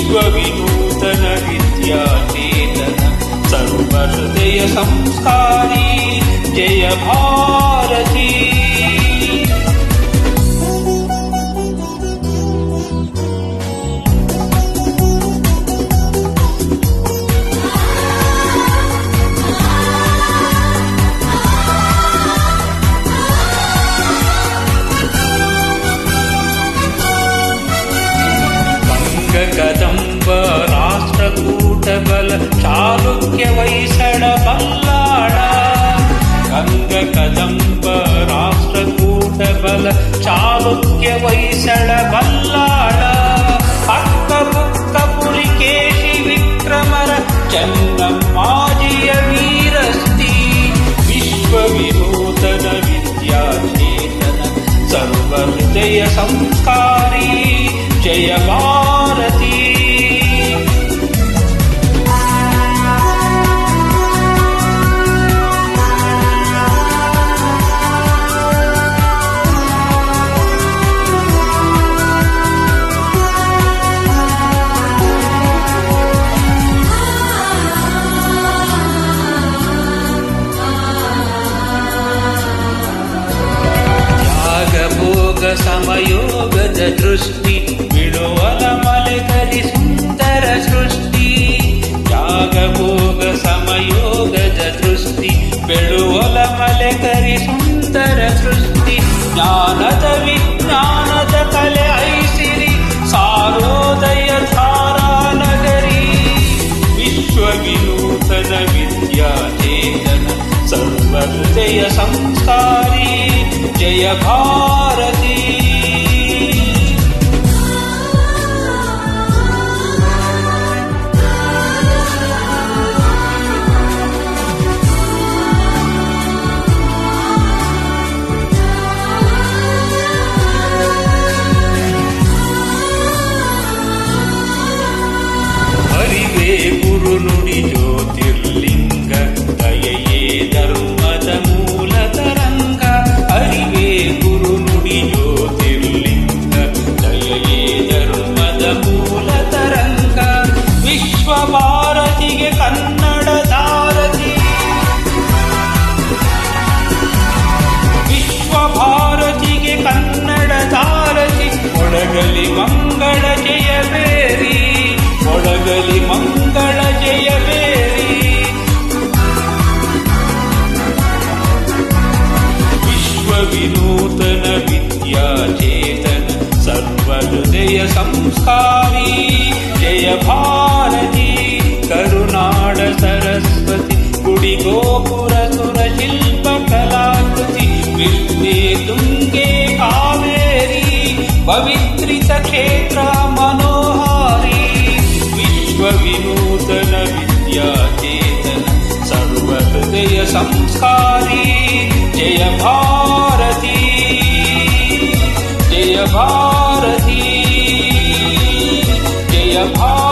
विश्वविनूतन विद्याचेतन सर्वहृदय संस्कारी जय भारती। कदंब राष्ट्रकूट बल चालुक्य वैसळ बल्लाळ गंग कदंब राष्ट्रकूट बल चालुक्य वैसळ बल्लाळ अक्क बुक्क पुलिकेशि विक्रमर चन्नम्माजिय वीरस्ति विश्वविनूतन विद्याचेतन सर्वहृदय संस्कारी जय भारती। त्यागभोग समयोगद दृष्टि बिडुवल मಲೆಗಲಿ ಸುಂದರ ಸೃಷ್ಟಿ ತ್ಯಾಗಭೋಗ ಸಮಯೋಗದ ದೃಷ್ಟಿ ಬಿಡುವಲ ಮಲೆಗಲಿ ಸುಂದರ ಸೃಷ್ಟಿ ಜ್ಞಾನದ ವಿಜ್ಞಾನದ ಕಲೆ ಐಸಿರಿ ಸಾರೋದಯ ಧಾರಾ ನಗರಿ ವಿಶ್ವವಿನೂತನ ವಿದ್ಯಾಚೇತನ ಸರ್ವಹೃದಯ ಸಂಸ್ಕಾರಿ ಜಯ ಭಾರತಿ। ಗುರು ನುಡಿ ಜ್ಯೋತಿರ್ಲಿಂಗ ದಯೆಯೇ ಧರ್ಮದ ಮೂಲ ತರಂಗ ಅರಿವೇ ಗುರು ನುಡಿ ಜ್ಯೋತಿರ್ಲಿಂಗ ದಯೆಯೇ ಧರ್ಮದ ಮೂಲ ತರಂಗ ವಿಶ್ವ ಭಾರತಿಗೆ ಕನ್ನಡ ಧಾರತಿ ವಿಶ್ವ ಭಾರತಿಗೆ ಕನ್ನಡ ಧಾರತಿ ಒಳಗಲಿ ಮಂಗಳ ಜಯಬೇರಿ ಒಳಗಲಿ ಮಂಗಳ ಜಯಬೇರಿ ವಿಶ್ವವಿನೂತನ ವಿದ್ಯಾಚೇತನ ಸರ್ವಹೃದಯ ಸಂಸ್ಕಾರಿ ಜಯ ಭಾರತಿ। ಕರುನಾಡ ಸರಸ್ವತಿ ಗುಡಿ ಗೋಪುರ ಸುರ ಶಿಲ್ಪ ಕಲಾಕೃತಿ ವಿಷ್ಣೆ ತುಂಗೆ ಕಾವೇರಿ ಪವಿತ್ರಿತ ಕ್ಷೇತ್ರ ಮನೋಹಾರಿ ವಿಶ್ವವಿನೂತನ ವಿದ್ಯಾಚೇತನ ಸರ್ವಹೃದಯ ಸಂಸ್ಕಾರಿ ಜಯ ಭಾರತಿ ಜಯ ಭಾರತಿ ಜಯ ಭಾರತಿ।